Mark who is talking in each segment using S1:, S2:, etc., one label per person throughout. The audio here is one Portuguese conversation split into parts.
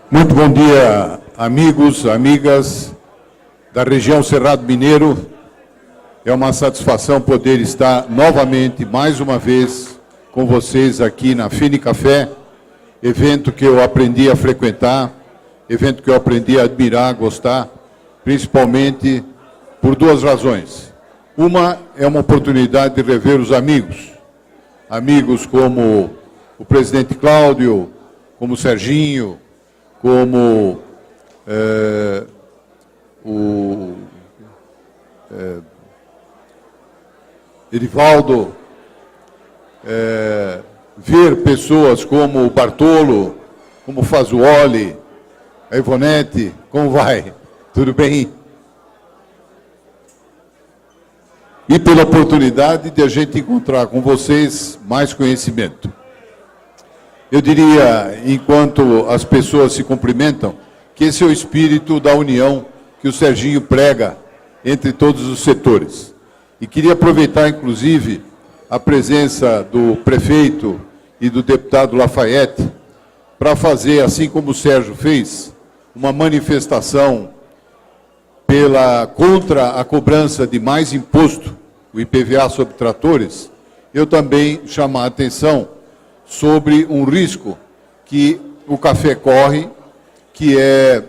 S1: Muito bom dia, amigos, amigas da região Cerrado Mineiro. É uma satisfação poder estar novamente, mais uma vez, com vocês aqui na FiniCafé, evento que eu aprendi a frequentar, evento que eu aprendi a admirar, gostar, principalmente por duas razões. Uma é uma oportunidade de rever os amigos, amigos como o presidente Cláudio, como o Serginho, como o Erivaldo, ver pessoas como o Bartolo, como o Fazuoli, a Ivonete, como vai? Tudo bem? E pela oportunidade de a gente encontrar com vocês mais conhecimento. Eu diria, enquanto as pessoas se cumprimentam, que esse é o espírito da união que o Serginho prega entre todos os setores. E queria aproveitar, inclusive, a presença do prefeito e do deputado Lafayette para fazer, assim como o Sérgio fez, uma manifestação contra a cobrança de mais imposto, o IPVA sobre tratores. Eu também chamar a atenção sobre um risco que o café corre, que é,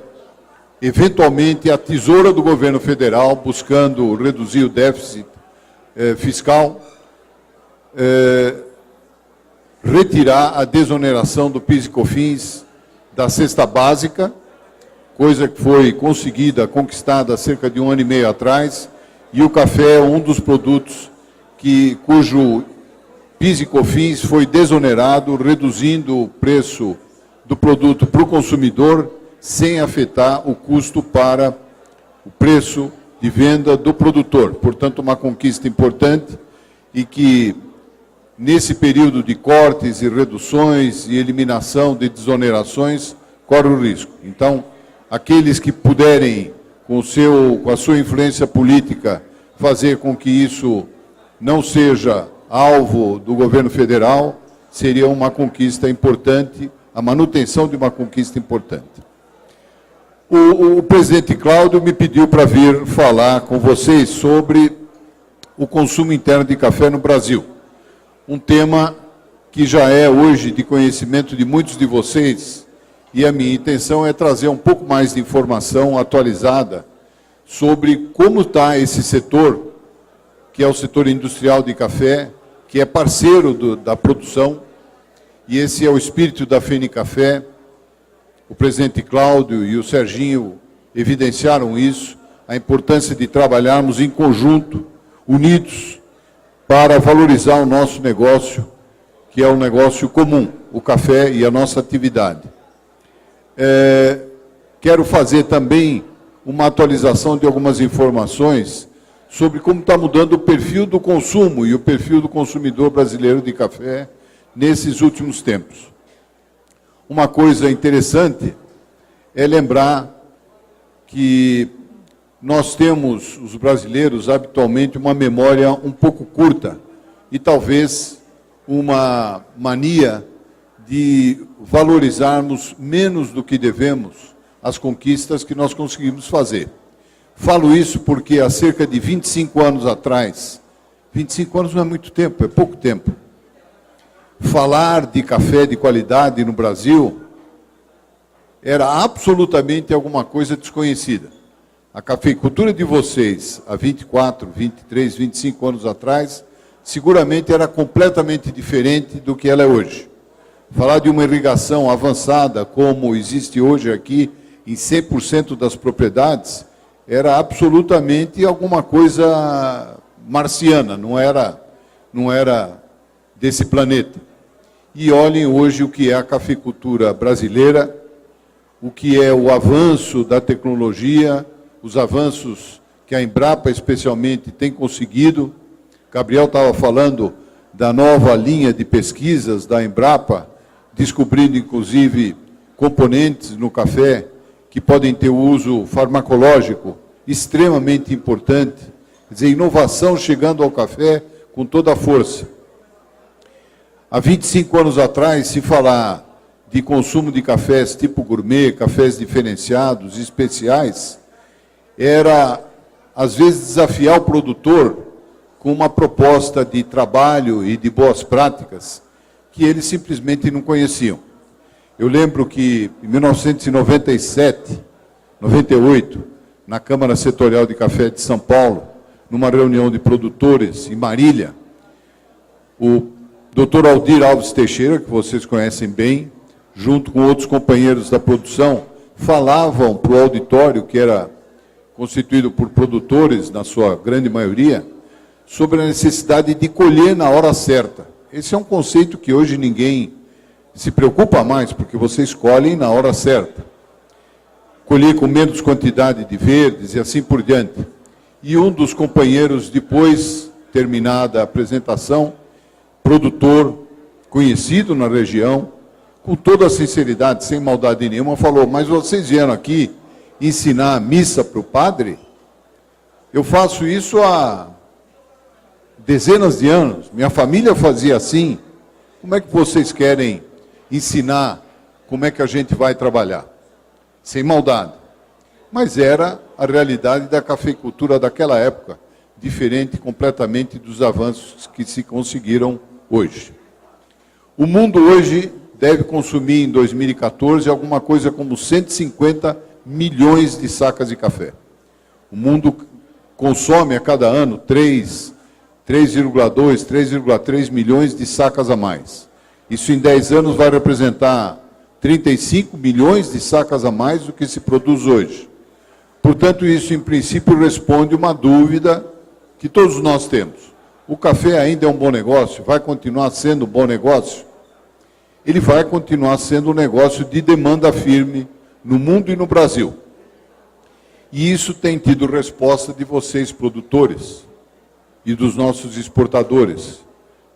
S1: eventualmente, a tesoura do governo federal, buscando reduzir o déficit fiscal, retirar a desoneração do PIS e COFINS da cesta básica, coisa que foi conquistada há cerca de 1 ano e meio atrás, e o café é um dos produtos cujo PIS e COFINS foi desonerado, reduzindo o preço do produto para o consumidor, sem afetar o custo para o preço de venda do produtor. Portanto, uma conquista importante e que, nesse período de cortes e reduções e eliminação de desonerações, corre o risco. Então, aqueles que puderem, com a sua influência política, fazer com que isso não seja alvo do governo federal, seria uma conquista importante, a manutenção de uma conquista importante. O presidente Cláudio me pediu para vir falar com vocês sobre o consumo interno de café no Brasil. Um tema que já é hoje de conhecimento de muitos de vocês, e a minha intenção é trazer um pouco mais de informação atualizada sobre como está esse setor, que é o setor industrial de café, que é parceiro da produção, e esse é o espírito da FiniCafé. O presidente Cláudio e o Serginho evidenciaram isso, a importância de trabalharmos em conjunto, unidos, para valorizar o nosso negócio, que é um negócio comum, o café e a nossa atividade. Quero fazer também uma atualização de algumas informações sobre como está mudando o perfil do consumo e o perfil do consumidor brasileiro de café nesses últimos tempos. Uma coisa interessante é lembrar que nós temos, os brasileiros, habitualmente, uma memória um pouco curta e talvez uma mania de valorizarmos menos do que devemos as conquistas que nós conseguimos fazer. Falo isso porque há cerca de 25 anos atrás, 25 anos não é muito tempo, é pouco tempo, falar de café de qualidade no Brasil era absolutamente alguma coisa desconhecida. A cafeicultura de vocês, há 24, 23, 25 anos atrás, seguramente era completamente diferente do que ela é hoje. Falar de uma irrigação avançada, como existe hoje aqui, em 100% das propriedades, era absolutamente alguma coisa marciana, não era desse planeta. E olhem hoje o que é a cafeicultura brasileira, o que é o avanço da tecnologia, os avanços que a Embrapa, especialmente, tem conseguido. Gabriel estava falando da nova linha de pesquisas da Embrapa, descobrindo, inclusive, componentes no café que podem ter uso farmacológico extremamente importante. Quer dizer, inovação chegando ao café com toda a força. Há 25 anos atrás, se falar de consumo de cafés tipo gourmet, cafés diferenciados, especiais, era, às vezes, desafiar o produtor com uma proposta de trabalho e de boas práticas que eles simplesmente não conheciam. Eu lembro que, em 1997, 98, na Câmara Setorial de Café de São Paulo, numa reunião de produtores em Marília, o Dr. Aldir Alves Teixeira, que vocês conhecem bem, junto com outros companheiros da produção, falavam para o auditório, que era constituído por produtores, na sua grande maioria, sobre a necessidade de colher na hora certa. Esse é um conceito que hoje ninguém se preocupa mais, porque vocês colhem na hora certa. Colher com menos quantidade de verdes e assim por diante. E um dos companheiros, depois, terminada a apresentação, produtor, conhecido na região, com toda a sinceridade, sem maldade nenhuma, falou: mas vocês vieram aqui ensinar a missa para o padre? Eu faço isso há dezenas de anos, minha família fazia assim, como é que vocês querem ensinar como é que a gente vai trabalhar? Sem maldade. Mas era a realidade da cafeicultura daquela época, diferente completamente dos avanços que se conseguiram hoje. O mundo hoje deve consumir em 2014 alguma coisa como 150 milhões de sacas de café. O mundo consome a cada ano 3,2, 3,3 milhões de sacas a mais. Isso em 10 anos vai representar 35 milhões de sacas a mais do que se produz hoje. Portanto, isso em princípio responde uma dúvida que todos nós temos. O café ainda é um bom negócio? Vai continuar sendo um bom negócio? Ele vai continuar sendo um negócio de demanda firme no mundo e no Brasil. E isso tem tido resposta de vocês, produtores, e dos nossos exportadores.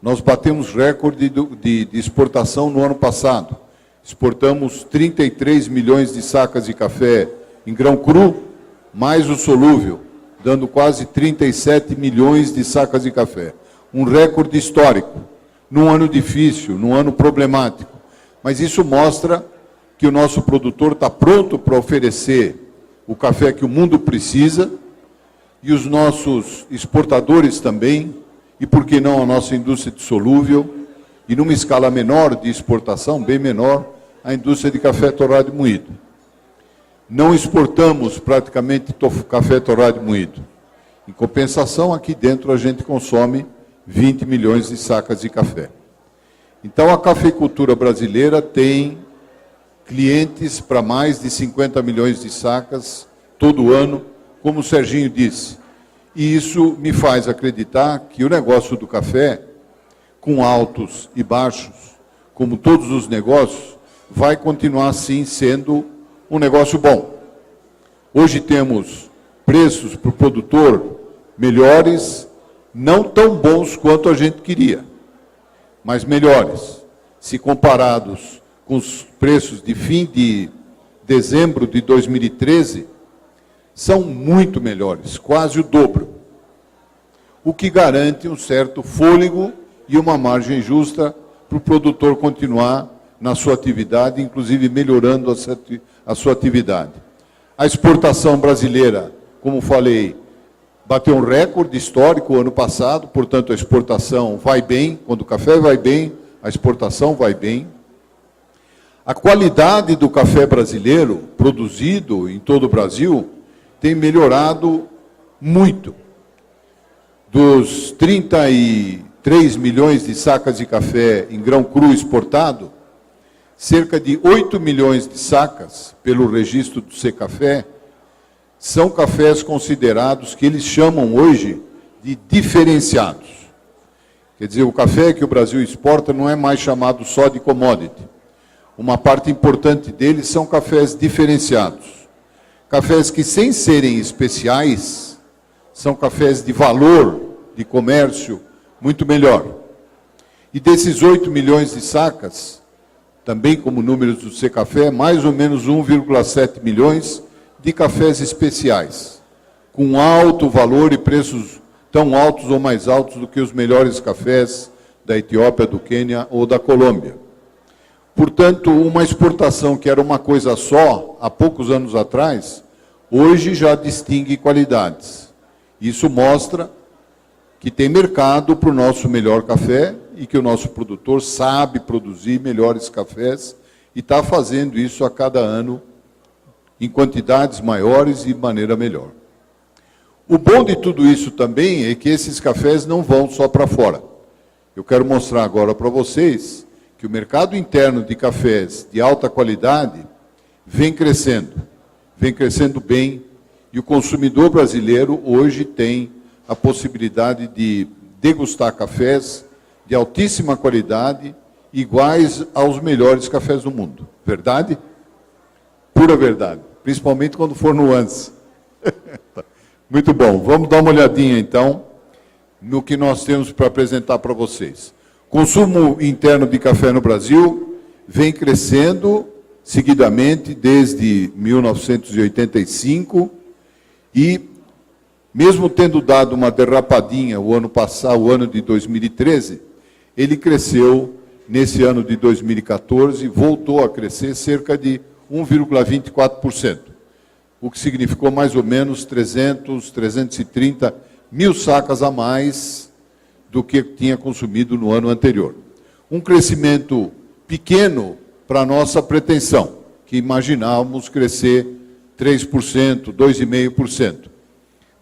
S1: Nós batemos recorde de exportação no ano passado. Exportamos 33 milhões de sacas de café em grão cru, mais o solúvel, dando quase 37 milhões de sacas de café. Um recorde histórico, num ano difícil, num ano problemático. Mas isso mostra que o nosso produtor está pronto para oferecer o café que o mundo precisa, e os nossos exportadores também, e por que não a nossa indústria de solúvel, e numa escala menor de exportação, bem menor, a indústria de café torrado e moído. Não exportamos praticamente café torrado e moído. Em compensação, aqui dentro a gente consome 20 milhões de sacas de café. Então, a cafeicultura brasileira tem clientes para mais de 50 milhões de sacas todo ano, como o Serginho disse. E isso me faz acreditar que o negócio do café, com altos e baixos, como todos os negócios, vai continuar, sim, sendo um negócio bom. Hoje temos preços para o produtor melhores, não tão bons quanto a gente queria, mas melhores, se comparados com os preços de fim de dezembro de 2013, são muito melhores, quase o dobro, o que garante um certo fôlego e uma margem justa para o produtor continuar na sua atividade, inclusive melhorando a sua atividade. A exportação brasileira, como falei, bateu um recorde histórico ano passado, portanto a exportação vai bem, quando o café vai bem, a exportação vai bem. A qualidade do café brasileiro, produzido em todo o Brasil, tem melhorado muito. Dos 33 milhões de sacas de café em grão cru exportado, cerca de 8 milhões de sacas, pelo registro do Secafé, são cafés considerados, que eles chamam hoje de diferenciados. Quer dizer, o café que o Brasil exporta não é mais chamado só de commodity. Uma parte importante deles são cafés diferenciados. Cafés que, sem serem especiais, são cafés de valor, de comércio, muito melhor. E desses 8 milhões de sacas, também como números do Secafé, mais ou menos 1,7 milhões de cafés especiais, com alto valor e preços tão altos ou mais altos do que os melhores cafés da Etiópia, do Quênia ou da Colômbia. Portanto, uma exportação que era uma coisa só, há poucos anos atrás, hoje já distingue qualidades. Isso mostra que tem mercado para o nosso melhor café e que o nosso produtor sabe produzir melhores cafés e está fazendo isso a cada ano em quantidades maiores e de maneira melhor. O bom de tudo isso também é que esses cafés não vão só para fora. Eu quero mostrar agora para vocês que o mercado interno de cafés de alta qualidade vem crescendo bem, e o consumidor brasileiro hoje tem a possibilidade de degustar cafés de altíssima qualidade, iguais aos melhores cafés do mundo. Verdade? Pura verdade. Principalmente quando for nuance. Muito bom. Vamos dar uma olhadinha, então, no que nós temos para apresentar para vocês. Consumo interno de café no Brasil vem crescendo seguidamente desde 1985 e, mesmo tendo dado uma derrapadinha o ano passado, o ano de 2013, ele cresceu nesse ano de 2014 e voltou a crescer cerca de 1,24%, o que significou mais ou menos 330 mil sacas a mais do que tinha consumido no ano anterior. Um crescimento pequeno para a nossa pretensão, que imaginávamos crescer 3%, 2,5%.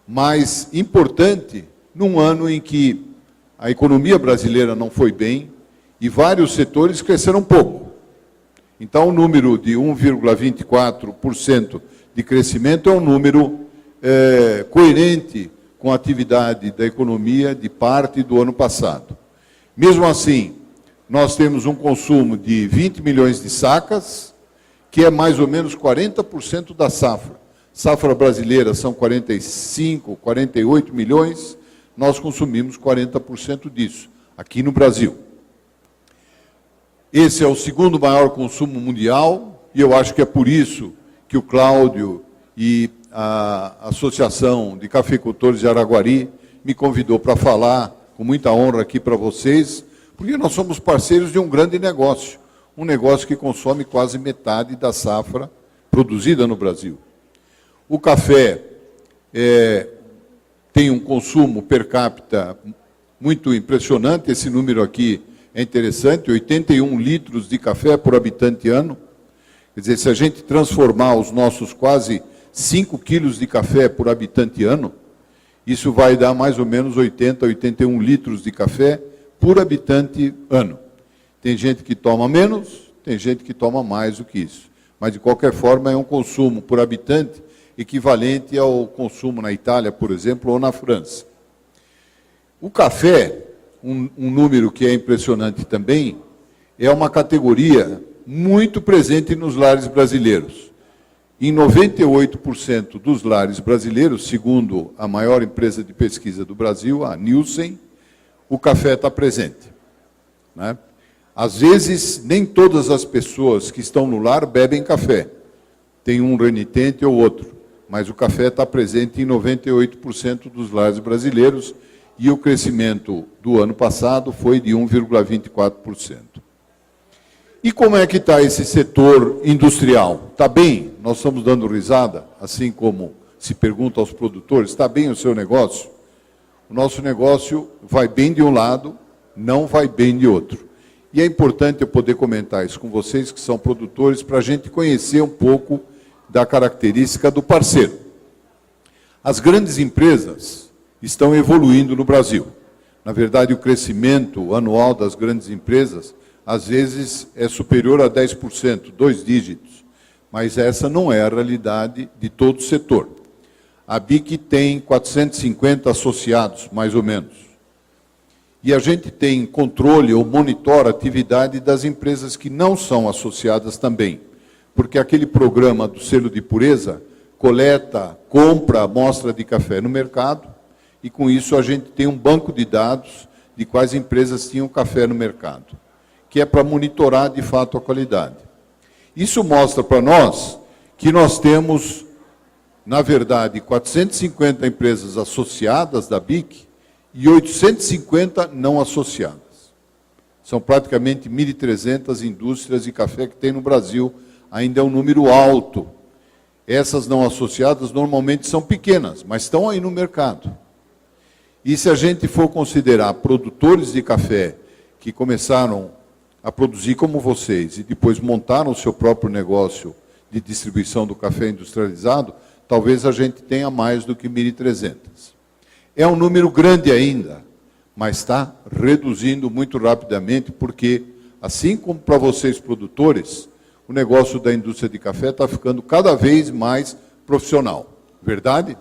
S1: Mas importante num ano em que a economia brasileira não foi bem e vários setores cresceram pouco. Então, o número de 1,24% de crescimento é um número coerente com a atividade da economia de parte do ano passado. Mesmo assim, nós temos um consumo de 20 milhões de sacas, que é mais ou menos 40% da safra. Safra brasileira são 45, 48 milhões, nós consumimos 40% disso, aqui no Brasil. Esse é o segundo maior consumo mundial, e eu acho que é por isso que o Cláudio e a Associação de Cafeicultores de Araguari me convidou para falar, com muita honra aqui para vocês, porque nós somos parceiros de um grande negócio, um negócio que consome quase metade da safra produzida no Brasil. O café tem um consumo per capita muito impressionante, esse número aqui é interessante, 81 litros de café por habitante ano. Quer dizer, se a gente transformar os nossos quase 5 quilos de café por habitante ano, isso vai dar mais ou menos 80, 81 litros de café por habitante ano. Tem gente que toma menos, tem gente que toma mais do que isso. Mas, de qualquer forma, é um consumo por habitante equivalente ao consumo na Itália, por exemplo, ou na França. O café, um número que é impressionante também, é uma categoria muito presente nos lares brasileiros. Em 98% dos lares brasileiros, segundo a maior empresa de pesquisa do Brasil, a Nielsen, o café está presente, né? Às vezes, nem todas as pessoas que estão no lar bebem café. Tem um renitente ou outro, mas o café está presente em 98% dos lares brasileiros e o crescimento do ano passado foi de 1,24%. E como é que está esse setor industrial? Está bem? Nós estamos dando risada, assim como se pergunta aos produtores, está bem o seu negócio? O nosso negócio vai bem de um lado, não vai bem de outro. E é importante eu poder comentar isso com vocês, que são produtores, para a gente conhecer um pouco da característica do parceiro. As grandes empresas estão evoluindo no Brasil. Na verdade, o crescimento anual das grandes empresas, às vezes, é superior a 10%, 2 dígitos. Mas essa não é a realidade de todo o setor. A BIC tem 450 associados, mais ou menos. E a gente tem controle ou monitora a atividade das empresas que não são associadas também. Porque aquele programa do selo de pureza coleta, compra amostra de café no mercado, e com isso a gente tem um banco de dados de quais empresas tinham café no mercado, que é para monitorar de fato a qualidade. Isso mostra para nós que nós temos, na verdade, 450 empresas associadas da BIC e 850 não associadas. São praticamente 1.300 indústrias de café que tem no Brasil, ainda é um número alto. Essas não associadas normalmente são pequenas, mas estão aí no mercado. E se a gente for considerar produtores de café que começaram a produzir como vocês e depois montaram o seu próprio negócio de distribuição do café industrializado, talvez a gente tenha mais do que 1.300. É um número grande ainda, mas está reduzindo muito rapidamente, porque, assim como para vocês produtores, o negócio da indústria de café está ficando cada vez mais profissional. Verdade?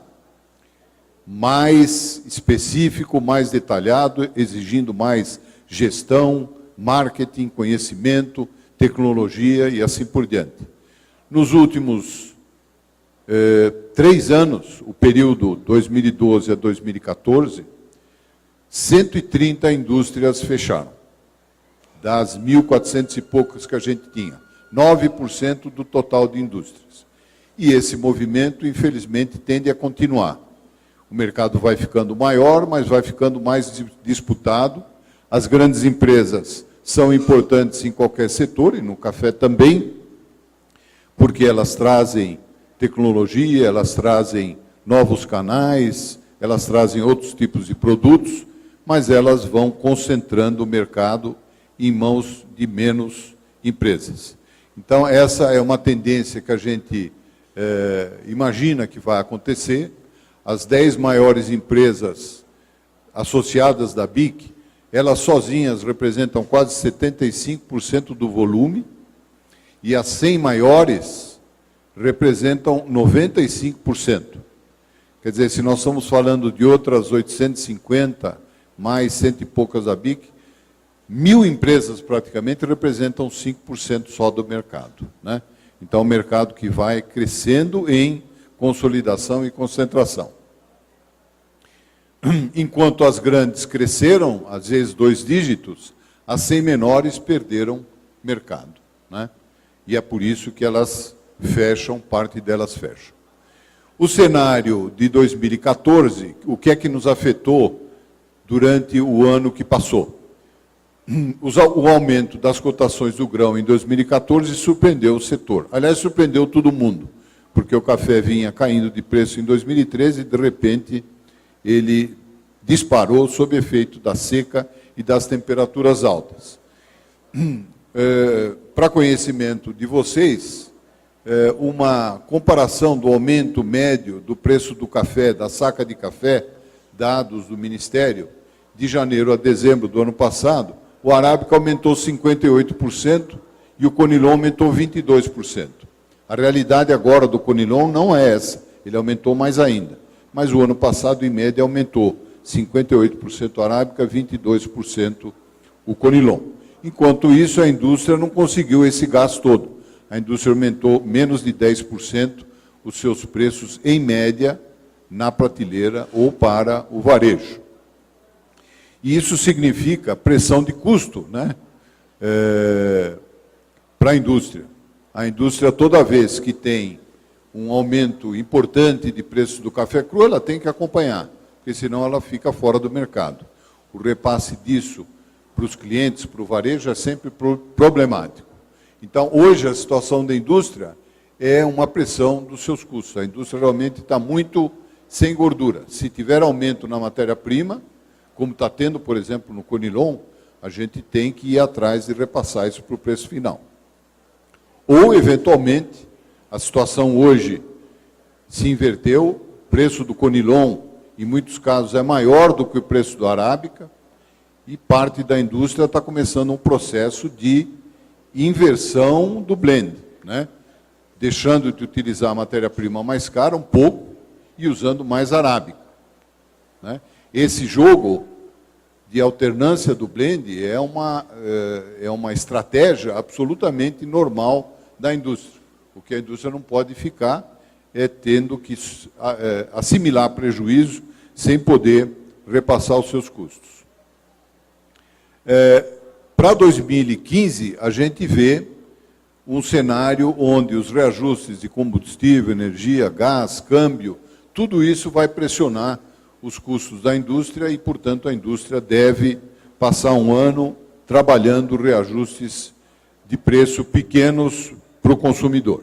S1: Mais específico, mais detalhado, exigindo mais gestão, marketing, conhecimento, tecnologia e assim por diante. Nos últimos 3 anos, o período 2012 a 2014, 130 indústrias fecharam, das 1.400 e poucas que a gente tinha, 9% do total de indústrias. E esse movimento, infelizmente, tende a continuar. O mercado vai ficando maior, mas vai ficando mais disputado. As grandes empresas são importantes em qualquer setor, e no café também, porque elas trazem tecnologia, elas trazem novos canais, elas trazem outros tipos de produtos, mas elas vão concentrando o mercado em mãos de menos empresas. Então, essa é uma tendência que a gente imagina que vai acontecer. As 10 maiores empresas associadas da BIC, elas sozinhas representam quase 75% do volume, e as 100 maiores representam 95%. Quer dizer, se nós estamos falando de outras 850, mais 100 e poucas da BIC, 1.000 empresas praticamente representam 5% só do mercado, né? Então, é um mercado que vai crescendo em consolidação e concentração. Enquanto as grandes cresceram, às vezes 2 dígitos, as 100 menores perderam mercado, né? E é por isso que elas fecham, parte delas fecham. O cenário de 2014, o que é que nos afetou durante o ano que passou? O aumento das cotações do grão em 2014 surpreendeu o setor. Aliás, surpreendeu todo mundo, porque o café vinha caindo de preço em 2013 e, de repente, ele disparou sob efeito da seca e das temperaturas altas. Para conhecimento de vocês, uma comparação do aumento médio do preço do café, da saca de café, dados do Ministério, de janeiro a dezembro do ano passado, o arábica aumentou 58% e o conilon aumentou 22%. A realidade agora do conilon não é essa, ele aumentou mais ainda. Mas o ano passado, em média, aumentou 58% o arábica, 22% o conilon. Enquanto isso, a indústria não conseguiu esse gás todo. A indústria aumentou menos de 10% os seus preços, em média, na prateleira ou para o varejo. E isso significa pressão de custo, né? Para a indústria. A indústria, toda vez que tem um aumento importante de preço do café cru, ela tem que acompanhar, porque senão ela fica fora do mercado. O repasse disso para os clientes, para o varejo, é sempre problemático. Então, hoje, a situação da indústria é uma pressão dos seus custos. A indústria realmente está muito sem gordura. Se tiver aumento na matéria-prima, como está tendo, por exemplo, no conilon, a gente tem que ir atrás de repassar isso para o preço final. Ou, eventualmente, a situação hoje se inverteu, o preço do conilon, em muitos casos, é maior do que o preço do arábica, e parte da indústria está começando um processo de inversão do blend, né? Deixando de utilizar a matéria-prima mais cara, um pouco, e usando mais arábica, né? Esse jogo de alternância do blend é uma estratégia absolutamente normal da indústria. O que a indústria não pode ficar é tendo que assimilar prejuízo sem poder repassar os seus custos. Para 2015, a gente vê um cenário onde os reajustes de combustível, energia, gás, câmbio, tudo isso vai pressionar os custos da indústria e, portanto, a indústria deve passar um ano trabalhando reajustes de preço pequenos para o consumidor.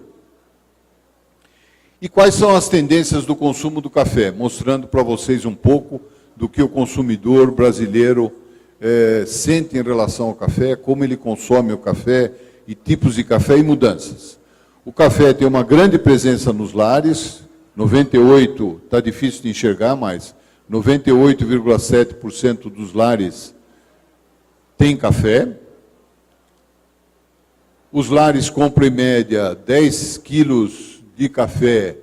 S1: E quais são as tendências do consumo do café? Mostrando para vocês um pouco do que o consumidor brasileiro sente em relação ao café, como ele consome o café, e tipos de café e mudanças. O café tem uma grande presença nos lares, 98, está difícil de enxergar, mas 98,7% dos lares tem café. Os lares compram em média 10 quilos de café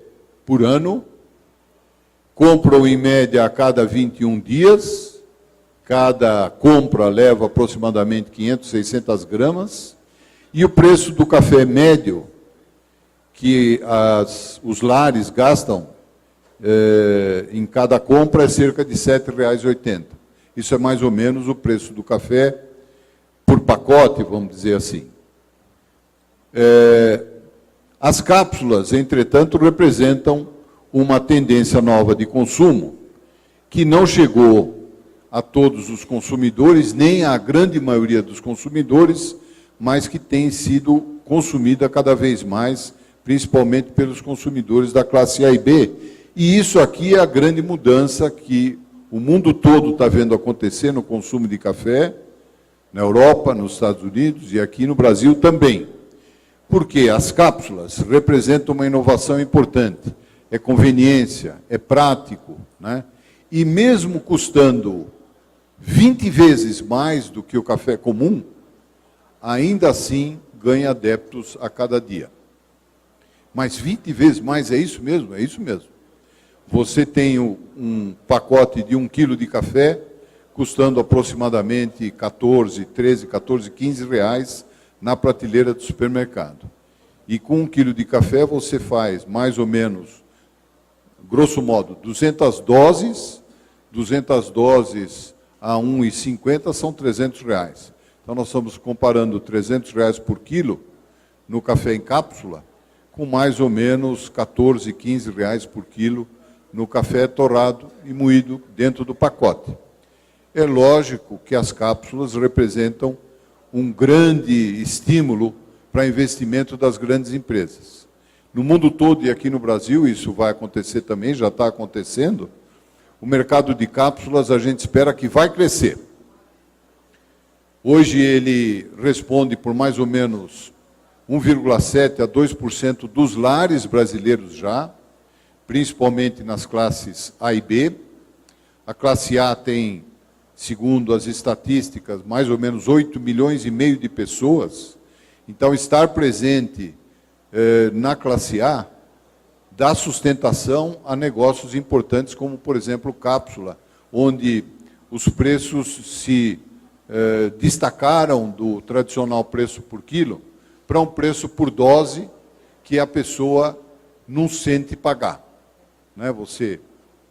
S1: por ano, compram em média a cada 21 dias, cada compra leva aproximadamente 500, 600 gramas, e o preço do café médio que os lares gastam em cada compra é cerca de R$ 7,80. Isso é mais ou menos o preço do café por pacote, vamos dizer assim. As cápsulas, entretanto, representam uma tendência nova de consumo que não chegou a todos os consumidores, nem à grande maioria dos consumidores, mas que tem sido consumida cada vez mais, principalmente pelos consumidores da classe A e B. E isso aqui é a grande mudança que o mundo todo está vendo acontecer no consumo de café, na Europa, nos Estados Unidos e aqui no Brasil também. Porque as cápsulas representam uma inovação importante. É conveniência, é prático, né? E mesmo custando 20 vezes mais do que o café comum, ainda assim ganha adeptos a cada dia. Mas 20 vezes mais, é isso mesmo? É isso mesmo. Você tem um pacote de 1 quilo de café, custando aproximadamente 14, 13, 14, 15 reais na prateleira do supermercado. E com 1 quilo de café você faz mais ou menos, grosso modo, 200 doses a 1,50 são 300 reais. Então nós estamos comparando 300 reais por quilo no café em cápsula, com mais ou menos 14, 15 reais por quilo no café torrado e moído dentro do pacote. É lógico que as cápsulas representam um grande estímulo para investimento das grandes empresas. No mundo todo e aqui no Brasil, isso vai acontecer também, já está acontecendo, o mercado de cápsulas a gente espera que vai crescer. Hoje ele responde por mais ou menos 1,7% a 2% dos lares brasileiros já, principalmente nas classes A e B. A classe A tem, segundo as estatísticas, mais ou menos 8,5 milhões de pessoas. Então, estar presente na classe A dá sustentação a negócios importantes, como, por exemplo, cápsula, onde os preços se destacaram do tradicional preço por quilo para um preço por dose que a pessoa não sente pagar. Né? Você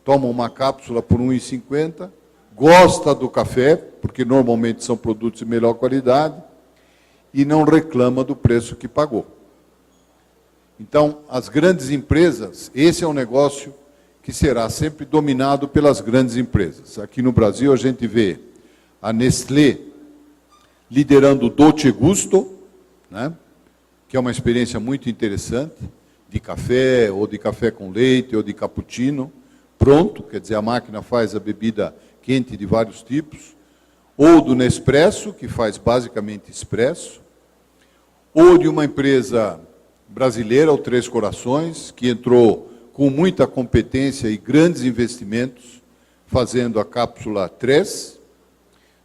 S1: toma uma cápsula por R$ 1,50, gosta do café, porque normalmente são produtos de melhor qualidade, e não reclama do preço que pagou. Então, as grandes empresas, esse é um negócio que será sempre dominado pelas grandes empresas. Aqui no Brasil a gente vê a Nestlé liderando o Dolce Gusto, né? Que é uma experiência muito interessante, de café, ou de café com leite, ou de cappuccino, pronto, quer dizer, a máquina faz a bebida quente de vários tipos, ou do Nespresso, que faz basicamente expresso, ou de uma empresa brasileira, o Três Corações, que entrou com muita competência e grandes investimentos, fazendo a cápsula 3,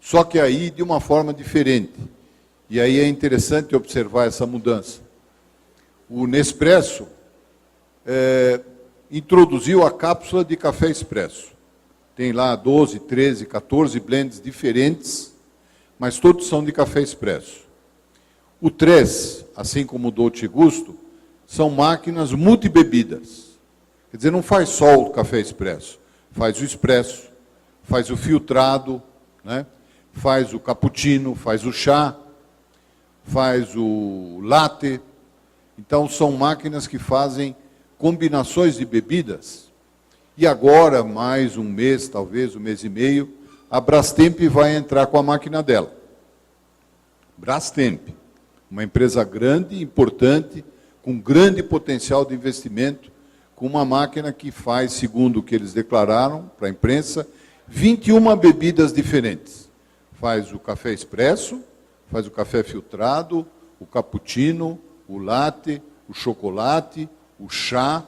S1: só que aí de uma forma diferente. E aí é interessante observar essa mudança. O Nespresso introduziu a cápsula de café expresso. Tem lá 12, 13, 14 blends diferentes, mas todos são de café expresso. O 3, assim como o Dolce Gusto, são máquinas multibebidas. Quer dizer, não faz só o café expresso, faz o expresso, faz o filtrado, né? Faz o cappuccino, faz o chá, faz o latte. Então, são máquinas que fazem combinações de bebidas. E agora, mais um mês, talvez um mês e meio, a Brastemp vai entrar com a máquina dela. Brastemp, uma empresa grande, importante, com grande potencial de investimento, com uma máquina que faz, segundo o que eles declararam para a imprensa, 21 bebidas diferentes. Faz o café expresso, faz o café filtrado, o cappuccino, o latte, o chocolate, o chá,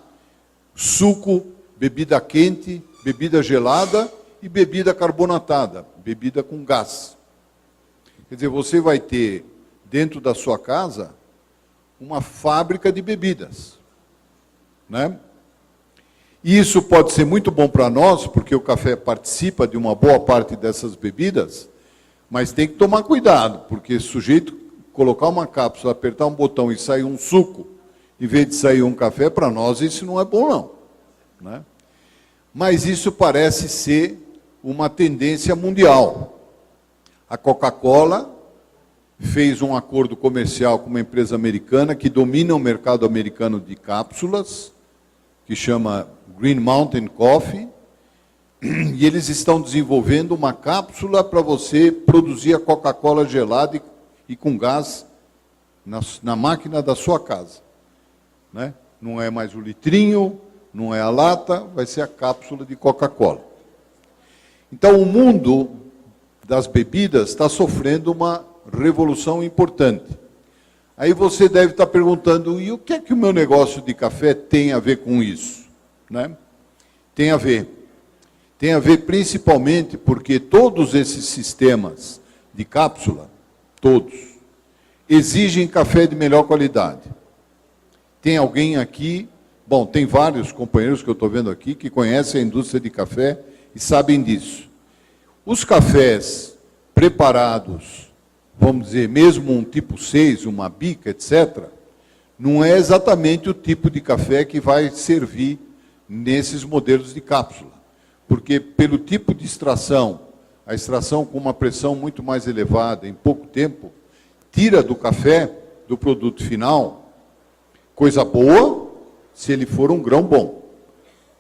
S1: suco, bebida quente, bebida gelada e bebida carbonatada, bebida com gás. Quer dizer, você vai ter dentro da sua casa uma fábrica de bebidas, né? E isso pode ser muito bom para nós, porque o café participa de uma boa parte dessas bebidas, mas tem que tomar cuidado, porque se o sujeito colocar uma cápsula, apertar um botão e sair um suco, em vez de sair um café, para nós isso não é bom não, né? Mas isso parece ser uma tendência mundial. A Coca-Cola fez um acordo comercial com uma empresa americana que domina o mercado americano de cápsulas, que chama Green Mountain Coffee, e eles estão desenvolvendo uma cápsula para você produzir a Coca-Cola gelada e com gás na máquina da sua casa, né? Não é mais o litrinho, não é a lata, vai ser a cápsula de Coca-Cola. Então, o mundo das bebidas está sofrendo uma revolução importante. Aí você deve estar perguntando, e o que é que o meu negócio de café tem a ver com isso, né? Tem a ver. Tem a ver principalmente porque todos esses sistemas de cápsula, todos, exigem café de melhor qualidade. Tem alguém aqui, bom, tem vários companheiros que eu estou vendo aqui que conhecem a indústria de café e sabem disso. Os cafés preparados, vamos dizer, mesmo um tipo 6, uma bica, etc., não é exatamente o tipo de café que vai servir nesses modelos de cápsula. Porque pelo tipo de extração, a extração com uma pressão muito mais elevada, em pouco tempo, tira do café, do produto final, coisa boa, se ele for um grão bom.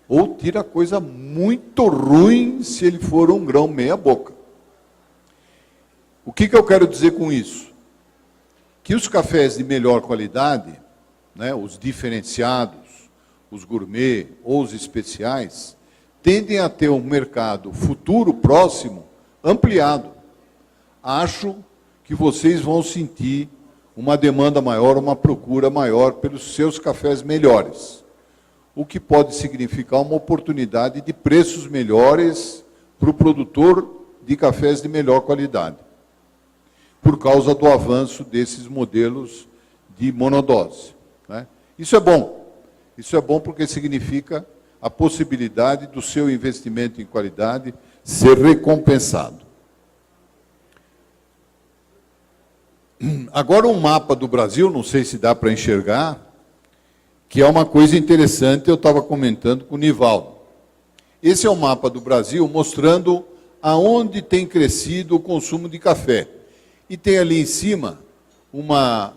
S1: Ou tira coisa muito ruim, se ele for um grão meia boca. O que eu quero dizer com isso? Que os cafés de melhor qualidade, né, os diferenciados, os gourmet ou os especiais, tendem a ter um mercado futuro, próximo, ampliado. Acho que vocês vão sentir uma demanda maior, uma procura maior pelos seus cafés melhores, o que pode significar uma oportunidade de preços melhores para o produtor de cafés de melhor qualidade, por causa do avanço desses modelos de monodose, né? Isso é bom. Isso é bom porque significa a possibilidade do seu investimento em qualidade ser recompensado. Agora um mapa do Brasil, não sei se dá para enxergar, que é uma coisa interessante, eu estava comentando com o Nivaldo. Esse é o mapa do Brasil mostrando aonde tem crescido o consumo de café. E tem ali em cima uma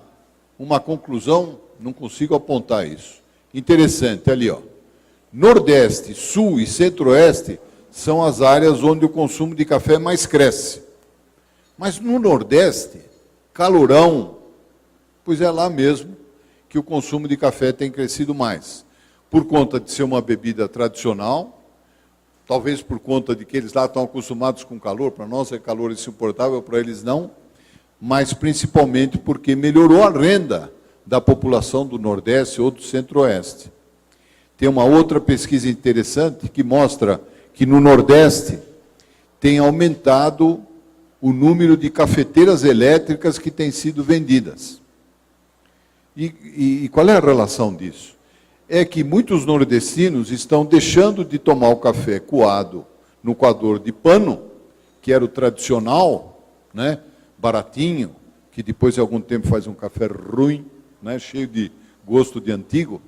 S1: conclusão, não consigo apontar isso. Interessante, ali, ó. Nordeste, Sul e Centro-Oeste são as áreas onde o consumo de café mais cresce. Mas no Nordeste, calorão, pois é lá mesmo que o consumo de café tem crescido mais. Por conta de ser uma bebida tradicional, talvez por conta de que eles lá estão acostumados com calor, para nós é calor insuportável, para eles não, mas principalmente porque melhorou a renda da população do Nordeste ou do Centro-Oeste. Tem uma outra pesquisa interessante que mostra que no Nordeste tem aumentado o número de cafeteiras elétricas que têm sido vendidas. E qual é a relação disso? É que muitos nordestinos estão deixando de tomar o café coado no coador de pano, que era o tradicional, né, baratinho, que depois de algum tempo faz um café ruim, né, cheio de gosto de antigo,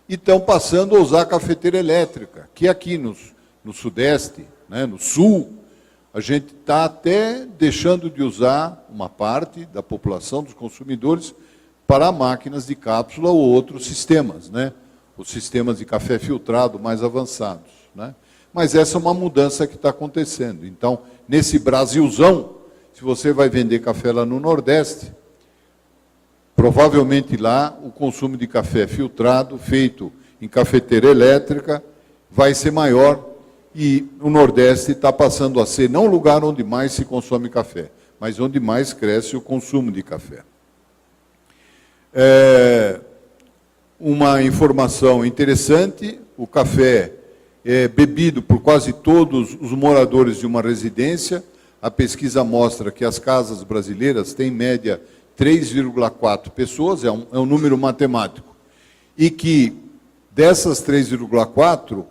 S1: e estão passando a usar a cafeteira elétrica, que aqui no Sudeste, né, no Sul, a gente está até deixando de usar uma parte da população, dos consumidores, para máquinas de cápsula ou outros sistemas, né, os sistemas de café filtrado mais avançados, né. Mas essa é uma mudança que está acontecendo. Então, nesse Brasilzão, se você vai vender café lá no Nordeste, provavelmente lá o consumo de café filtrado, feito em cafeteira elétrica, vai ser maior, e o Nordeste está passando a ser não o lugar onde mais se consome café, mas onde mais cresce o consumo de café. Uma informação interessante: o café é bebido por quase todos os moradores de uma residência. A pesquisa mostra que as casas brasileiras têm, em média, 3,4 pessoas, é um número matemático, e que dessas 3,4,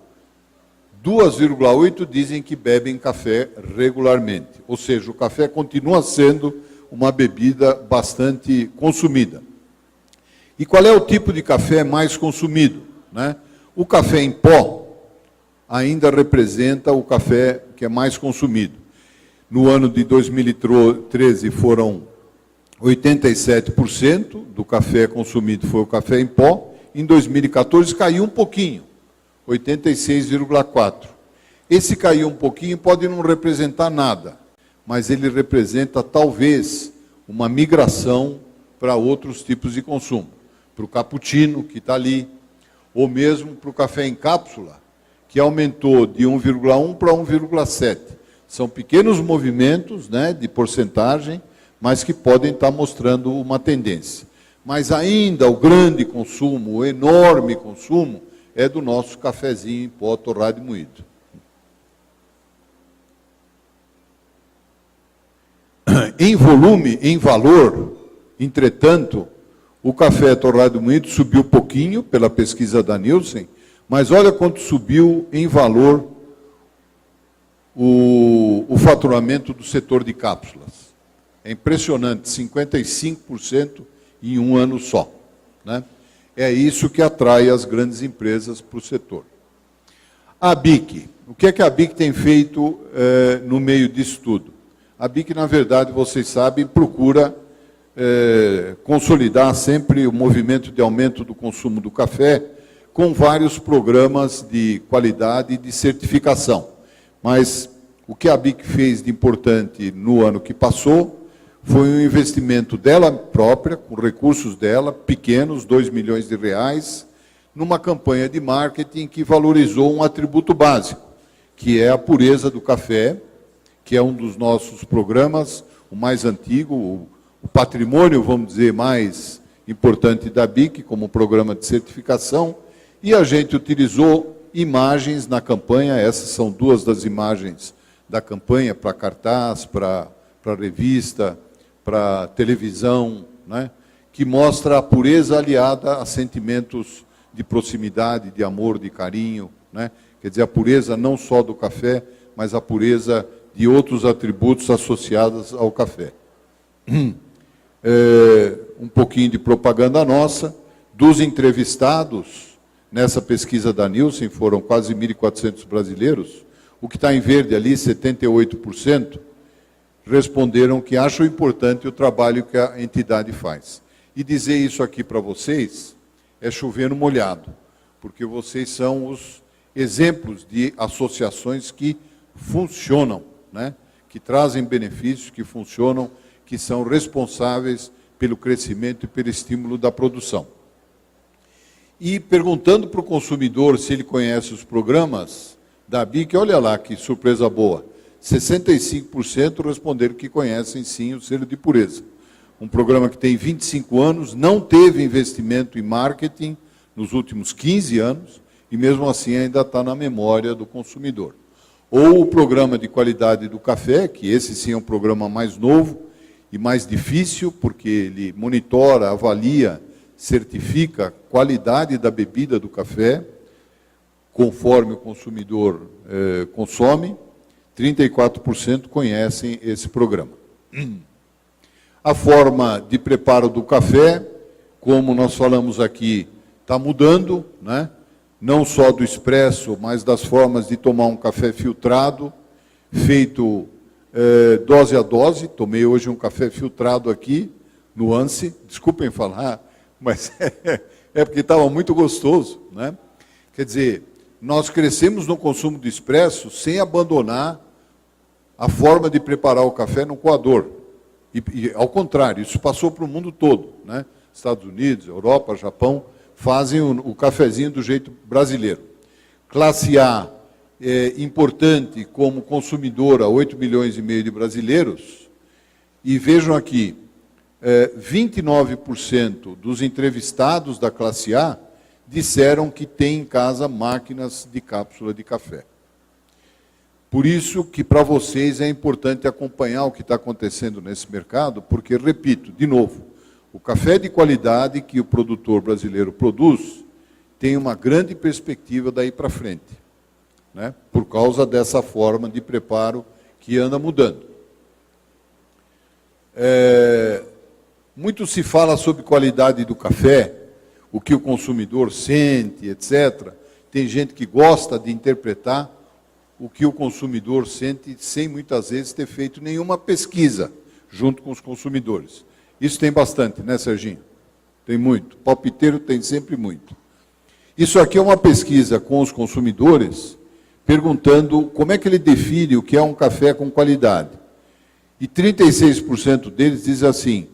S1: 2,8 dizem que bebem café regularmente. Ou seja, o café continua sendo uma bebida bastante consumida. E qual é o tipo de café mais consumido, né? O café em pó ainda representa o café que é mais consumido. No ano de 2013 foram 87% do café consumido foi o café em pó. Em 2014 caiu um pouquinho, 86,4%. Esse caiu um pouquinho pode não representar nada, mas ele representa talvez uma migração para outros tipos de consumo. Para o cappuccino, que está ali, ou mesmo para o café em cápsula, que aumentou de 1,1 para 1,7. São pequenos movimentos, né, de porcentagem, mas que podem estar mostrando uma tendência. Mas ainda o grande consumo, o enorme consumo, é do nosso cafezinho em pó torrado e moído. Em volume, em valor, entretanto, o café torrado e moído subiu pouquinho pela pesquisa da Nielsen, mas olha quanto subiu em valor o faturamento do setor de cápsulas. É impressionante, 55% em um ano só, né? É isso que atrai as grandes empresas para o setor. A BIC, o que é que a BIC tem feito no meio disso tudo? A BIC, na verdade, vocês sabem, procura consolidar sempre o movimento de aumento do consumo do café com vários programas de qualidade e de certificação. Mas o que a BIC fez de importante no ano que passou foi um investimento dela própria, com recursos dela, pequenos, 2 milhões de reais, numa campanha de marketing que valorizou um atributo básico, que é a pureza do café, que é um dos nossos programas, o mais antigo, o patrimônio, vamos dizer, mais importante da BIC, como programa de certificação, e a gente utilizou imagens na campanha. Essas são duas das imagens da campanha, para cartaz, para revista, para televisão, né, que mostra a pureza aliada a sentimentos de proximidade, de amor, de carinho, né? Quer dizer, a pureza não só do café, mas a pureza de outros atributos associados ao café. Um pouquinho de propaganda nossa. Dos entrevistados nessa pesquisa da Nielsen, foram quase 1.400 brasileiros, o que está em verde ali, 78%, responderam que acham importante o trabalho que a entidade faz. E dizer isso aqui para vocês é chover no molhado, porque vocês são os exemplos de associações que funcionam, né? Que trazem benefícios, que funcionam, que são responsáveis pelo crescimento e pelo estímulo da produção. E perguntando para o consumidor se ele conhece os programas da BIC, olha lá que surpresa boa, 65% responderam que conhecem sim o selo de pureza. Um programa que tem 25 anos, não teve investimento em marketing nos últimos 15 anos, e mesmo assim ainda está na memória do consumidor. Ou o programa de qualidade do café, que esse sim é um programa mais novo e mais difícil, porque ele monitora, avalia, certifica a qualidade da bebida do café, conforme o consumidor consome. 34% conhecem esse programa. A forma de preparo do café, como nós falamos aqui, está mudando, né? Não só do expresso, mas das formas de tomar um café filtrado, feito dose a dose. Tomei hoje um café filtrado aqui, no Anse, desculpem falar, mas é porque estava muito gostoso, né? Quer dizer, nós crescemos no consumo de expresso sem abandonar a forma de preparar o café no coador. E ao contrário, isso passou para o mundo todo, né? Estados Unidos, Europa, Japão, fazem o cafezinho do jeito brasileiro. Classe A é importante como consumidora, 8 milhões e meio de brasileiros, e vejam aqui, 29% dos entrevistados da classe A disseram que tem em casa máquinas de cápsula de café. Por isso que para vocês é importante acompanhar o que está acontecendo nesse mercado, porque, repito, de novo, o café de qualidade que o produtor brasileiro produz tem uma grande perspectiva daí para frente, né? Por causa dessa forma de preparo que anda mudando. Muito se fala sobre qualidade do café, o que o consumidor sente, etc. Tem gente que gosta de interpretar o que o consumidor sente sem muitas vezes ter feito nenhuma pesquisa junto com os consumidores. Isso tem bastante, né, Serginho? Tem muito. Palpiteiro tem sempre muito. Isso aqui é uma pesquisa com os consumidores, perguntando como é que ele define o que é um café com qualidade. E 36% deles dizem assim,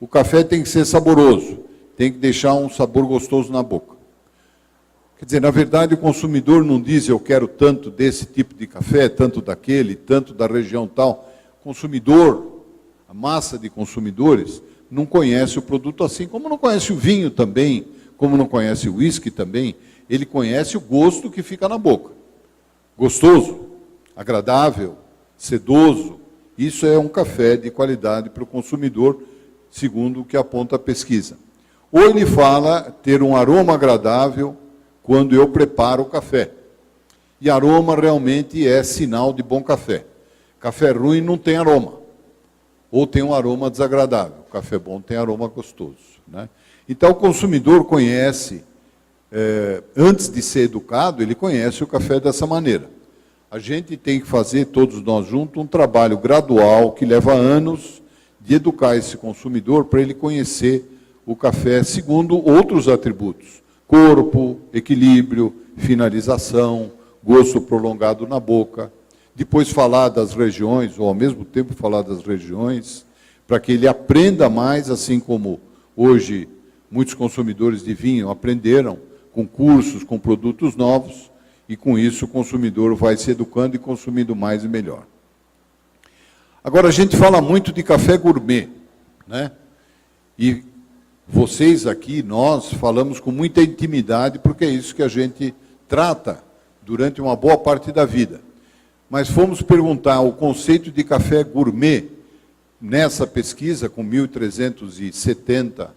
S1: o café tem que ser saboroso, tem que deixar um sabor gostoso na boca. Quer dizer, na verdade, o consumidor não diz eu quero tanto desse tipo de café, tanto daquele, tanto da região tal. O consumidor, a massa de consumidores, não conhece o produto assim, como não conhece o vinho também, como não conhece o uísque também, ele conhece o gosto que fica na boca. Gostoso, agradável, sedoso, isso é um café de qualidade para o consumidor, segundo o que aponta a pesquisa. Ou ele fala ter um aroma agradável quando eu preparo o café. E aroma realmente é sinal de bom café. Café ruim não tem aroma. Ou tem um aroma desagradável. O café bom tem aroma gostoso, né? Então, o consumidor conhece, antes de ser educado, ele conhece o café dessa maneira. A gente tem que fazer, todos nós juntos, um trabalho gradual, que leva anos, de educar esse consumidor para ele conhecer o café segundo outros atributos. Corpo, equilíbrio, finalização, gosto prolongado na boca. Depois falar das regiões, ou ao mesmo tempo falar das regiões, para que ele aprenda mais, assim como hoje muitos consumidores de vinho aprenderam com cursos, com produtos novos, e com isso o consumidor vai se educando e consumindo mais e melhor. Agora, a gente fala muito de café gourmet, né? E vocês aqui, nós, falamos com muita intimidade, porque é isso que a gente trata durante uma boa parte da vida. Mas fomos perguntar o conceito de café gourmet, nessa pesquisa, com 1.370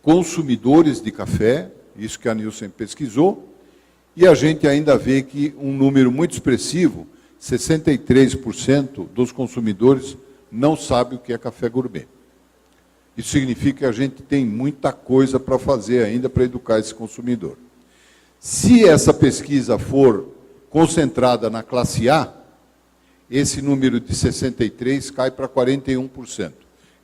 S1: consumidores de café, isso que a Nielsen pesquisou, e a gente ainda vê que um número muito expressivo, 63% dos consumidores não sabe o que é café gourmet. Isso significa que a gente tem muita coisa para fazer ainda para educar esse consumidor. Se essa pesquisa for concentrada na classe A, esse número de 63% cai para 41%.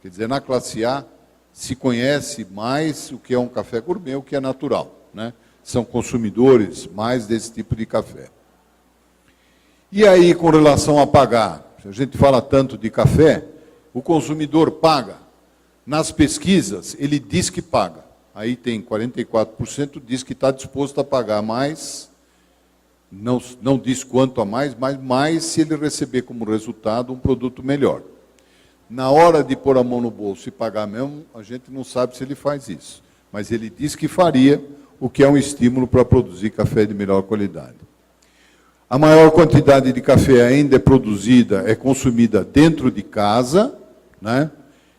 S1: Quer dizer, na classe A se conhece mais o que é um café gourmet, o que é natural, né? São consumidores mais desse tipo de café. E aí, com relação a pagar, a gente fala tanto de café, o consumidor paga. Nas pesquisas, ele diz que paga. Aí tem 44% diz que está disposto a pagar mais, não diz quanto a mais, mas mais se ele receber como resultado um produto melhor. Na hora de pôr a mão no bolso e pagar mesmo, a gente não sabe se ele faz isso. Mas ele diz que faria, o que é um estímulo para produzir café de melhor qualidade. A maior quantidade de café ainda é produzida, é consumida dentro de casa, né?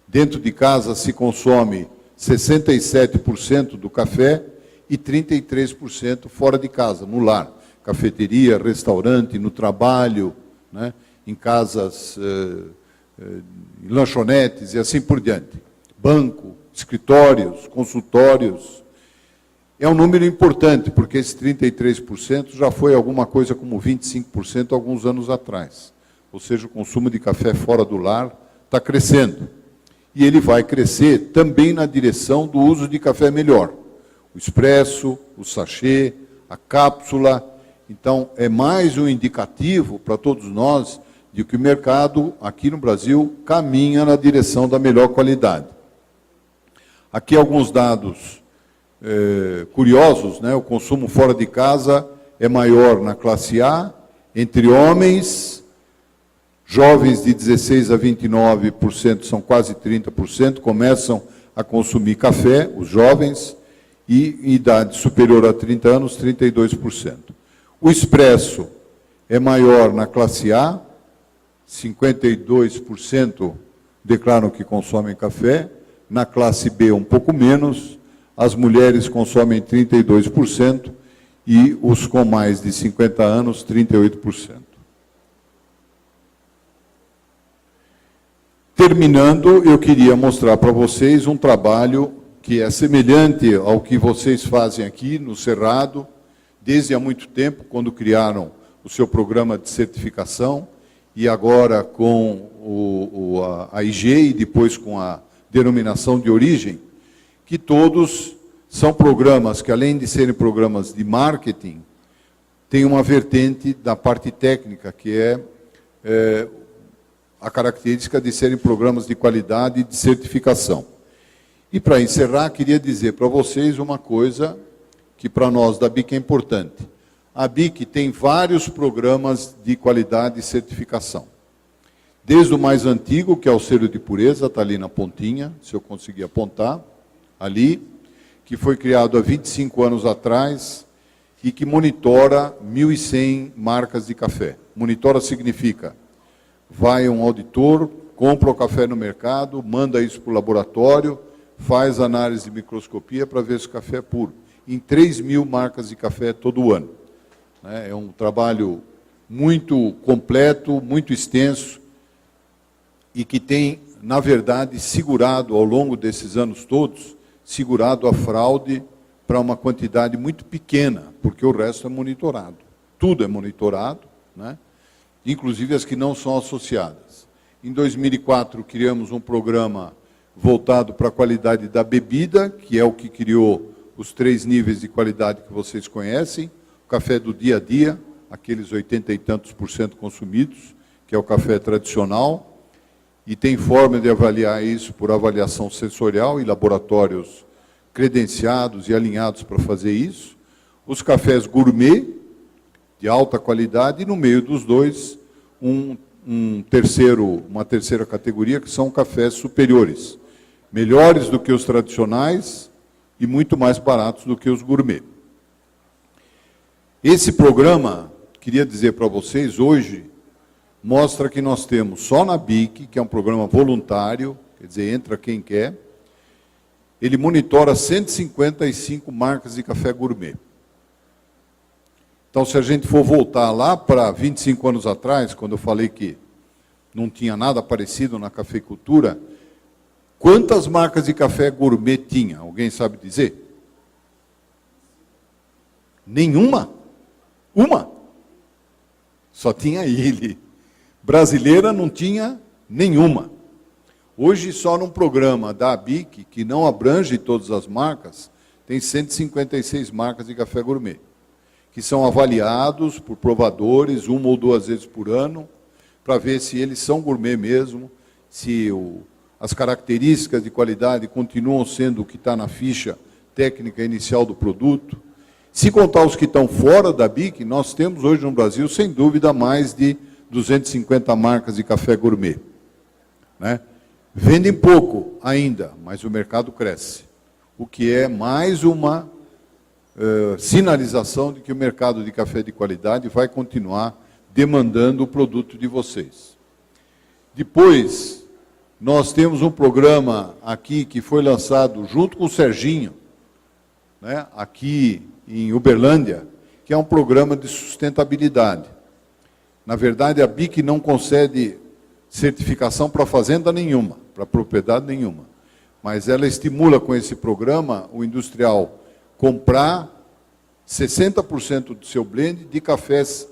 S1: Dentro de casa se consome 67% do café e 33% fora de casa, no lar. Cafeteria, restaurante, no trabalho, né? Em casas, em lanchonetes e assim por diante. Banco, escritórios, consultórios. É um número importante, porque esse 33% já foi alguma coisa como 25% alguns anos atrás. Ou seja, o consumo de café fora do lar está crescendo. E ele vai crescer também na direção do uso de café melhor. O expresso, o sachê, a cápsula. Então, é mais um indicativo para todos nós de que o mercado, aqui no Brasil, caminha na direção da melhor qualidade. Aqui alguns dados curiosos, né? O consumo fora de casa é maior na classe A, entre homens, jovens de 16 a 29%, são quase 30%, começam a consumir café, os jovens, e idade superior a 30 anos, 32%. O expresso é maior na classe A, 52% declaram que consomem café, na classe B um pouco menos, as mulheres consomem 32% e os com mais de 50 anos, 38%. Terminando, eu queria mostrar para vocês um trabalho que é semelhante ao que vocês fazem aqui no Cerrado, desde há muito tempo, quando criaram o seu programa de certificação, e agora com a IG e depois com a denominação de origem, que todos são programas que, além de serem programas de marketing, têm uma vertente da parte técnica, que é a característica de serem programas de qualidade e de certificação. E, para encerrar, queria dizer para vocês uma coisa que, para nós da BIC, é importante. A BIC tem vários programas de qualidade e certificação. Desde o mais antigo, que é o selo de pureza, está ali na pontinha, se eu conseguir apontar, ali, que foi criado há 25 anos atrás e que monitora 1.100 marcas de café. Monitora significa, vai um auditor, compra o café no mercado, manda isso para o laboratório, faz análise de microscopia para ver se o café é puro. Em 3.000 marcas de café todo ano. É um trabalho muito completo, muito extenso, e que tem, na verdade, segurado, ao longo desses anos todos, segurado a fraude para uma quantidade muito pequena, porque o resto é monitorado. Tudo é monitorado, né? Inclusive as que não são associadas. Em 2004, criamos um programa voltado para a qualidade da bebida, que é o que criou os 3 níveis de qualidade que vocês conhecem, o café do dia a dia, aqueles 80 e tantos % consumidos, que é o café tradicional, e tem forma de avaliar isso por avaliação sensorial e laboratórios credenciados e alinhados para fazer isso. Os cafés gourmet, de alta qualidade, e no meio dos dois, uma terceira categoria, que são cafés superiores, melhores do que os tradicionais e muito mais baratos do que os gourmet. Esse programa, queria dizer para vocês, hoje, mostra que nós temos só na BIC, que é um programa voluntário, quer dizer, entra quem quer, ele monitora 155 marcas de café gourmet. Então, se a gente for voltar lá para 25 anos atrás, quando eu falei que não tinha nada parecido na cafeicultura, quantas marcas de café gourmet tinha? Alguém sabe dizer? Nenhuma? Uma? Só tinha ele. Brasileira não tinha nenhuma. Hoje, só num programa da ABIC, que não abrange todas as marcas, tem 156 marcas de café gourmet, que são avaliados por provadores 1 ou 2 vezes por ano, para ver se eles são gourmet mesmo, se as características de qualidade continuam sendo o que está na ficha técnica inicial do produto. Se contar os que estão fora da BIC, nós temos hoje no Brasil, sem dúvida, mais de 250 marcas de café gourmet. Né? Vendem pouco ainda, mas o mercado cresce. O que é mais uma sinalização de que o mercado de café de qualidade vai continuar demandando o produto de vocês. Depois, nós temos um programa aqui que foi lançado junto com o Serginho, né, aqui em Uberlândia, que é um programa de sustentabilidade. Na verdade, a BIC não concede certificação para fazenda nenhuma, para propriedade nenhuma, mas ela estimula com esse programa o industrial comprar 60% do seu blend de cafés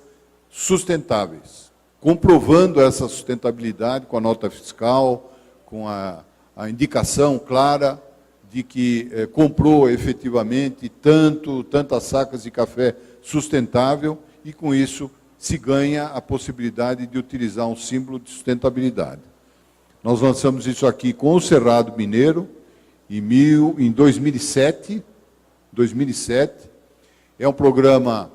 S1: sustentáveis, comprovando essa sustentabilidade com a nota fiscal, com a indicação clara de que comprou efetivamente tantas sacas de café sustentável e, com isso, se ganha a possibilidade de utilizar um símbolo de sustentabilidade. Nós lançamos isso aqui com o Cerrado Mineiro em 2007. É um programa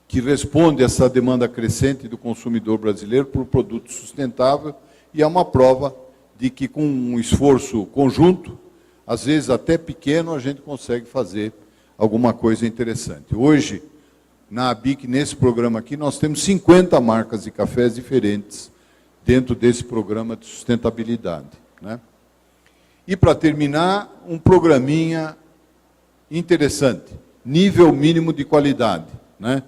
S1: que responde a essa demanda crescente do consumidor brasileiro por produto sustentável e é uma prova de que, com um esforço conjunto, às vezes até pequeno, a gente consegue fazer alguma coisa interessante. Hoje, na ABIC, nesse programa aqui, nós temos 50 marcas de cafés diferentes dentro desse programa de sustentabilidade, né? E, para terminar, um programinha interessante, nível mínimo de qualidade, né?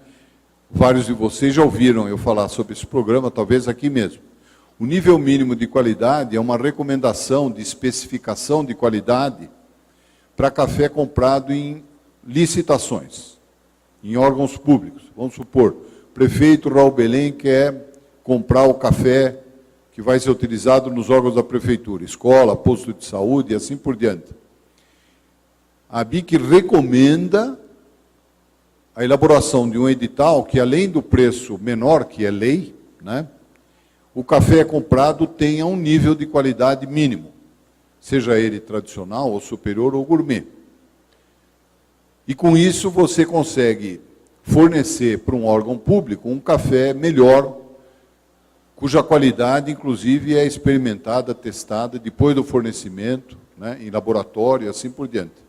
S1: Vários de vocês já ouviram eu falar sobre esse programa, talvez aqui mesmo. O nível mínimo de qualidade é uma recomendação de especificação de qualidade para café comprado em licitações, em órgãos públicos. Vamos supor, o prefeito Raul Belém quer comprar o café que vai ser utilizado nos órgãos da prefeitura, escola, posto de saúde e assim por diante. A ABIC recomenda a elaboração de um edital que, além do preço menor, que é lei, né, o café comprado tenha um nível de qualidade mínimo, seja ele tradicional ou superior ou gourmet. E com isso você consegue fornecer para um órgão público um café melhor, cuja qualidade, inclusive, é experimentada, testada depois do fornecimento, né, em laboratório e assim por diante.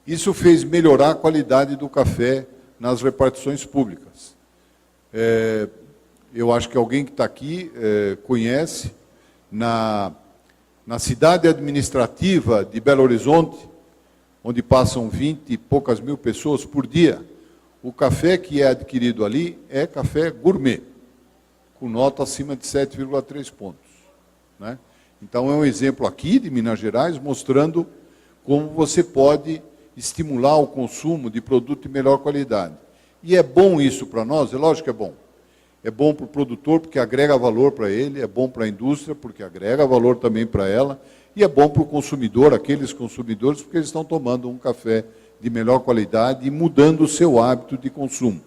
S1: Isso fez melhorar a qualidade do café nas repartições públicas. Eu acho que alguém que está aqui conhece, na cidade administrativa de Belo Horizonte, onde passam 20 e poucas mil pessoas por dia, o café que é adquirido ali é café gourmet, com nota acima de 7,3 pontos. Né? Então, é um exemplo aqui de Minas Gerais, mostrando como você pode estimular o consumo de produto de melhor qualidade. E é bom isso para nós? É lógico que é bom. É bom para o produtor, porque agrega valor para ele, é bom para a indústria, porque agrega valor também para ela, e é bom para o consumidor, aqueles consumidores, porque eles estão tomando um café de melhor qualidade e mudando o seu hábito de consumo.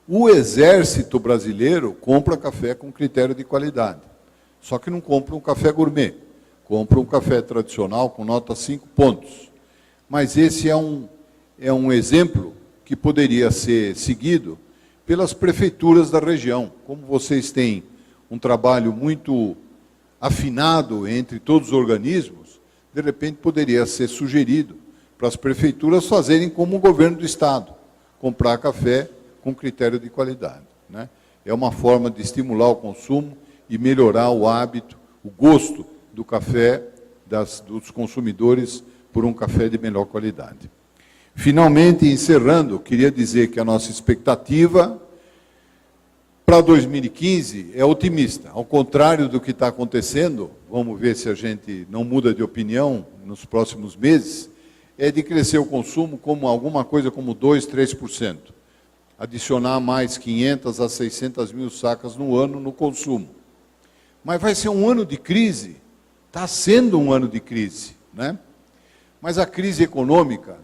S1: O exército brasileiro compra café com critério de qualidade, só que não compra um café gourmet, compra um café tradicional com nota 5 pontos. Mas esse é um exemplo que poderia ser seguido pelas prefeituras da região. Como vocês têm um trabalho muito afinado entre todos os organismos, de repente poderia ser sugerido para as prefeituras fazerem como o governo do Estado, comprar café com critério de qualidade, né? É uma forma de estimular o consumo e melhorar o hábito, o gosto do café dos consumidores por um café de melhor qualidade. Finalmente, encerrando, queria dizer que a nossa expectativa para 2015 é otimista. Ao contrário do que está acontecendo, vamos ver se a gente não muda de opinião nos próximos meses, é de crescer o consumo como alguma coisa como 2%, 3%. Adicionar mais 500 a 600 mil sacas no ano no consumo. Mas vai ser um ano de crise, está sendo um ano de crise, né? Mas a crise econômica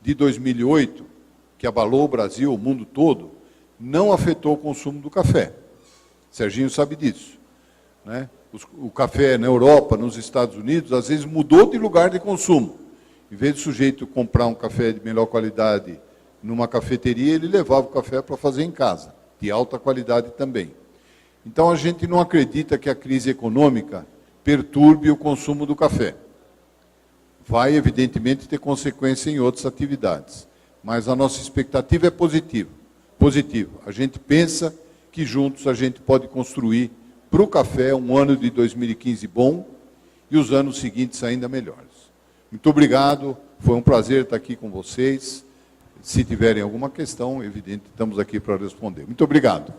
S1: de 2008, que abalou o Brasil, o mundo todo, não afetou o consumo do café. Serginho sabe disso, né? O café na Europa, nos Estados Unidos, às vezes mudou de lugar de consumo. Em vez do sujeito comprar um café de melhor qualidade numa cafeteria, ele levava o café para fazer em casa, de alta qualidade também. Então, a gente não acredita que a crise econômica perturbe o consumo do café. Vai, evidentemente, ter consequência em outras atividades. Mas a nossa expectativa é positiva. A gente pensa que juntos a gente pode construir para o café um ano de 2015 bom e os anos seguintes ainda melhores. Muito obrigado, foi um prazer estar aqui com vocês. Se tiverem alguma questão, evidente, estamos aqui para responder. Muito obrigado.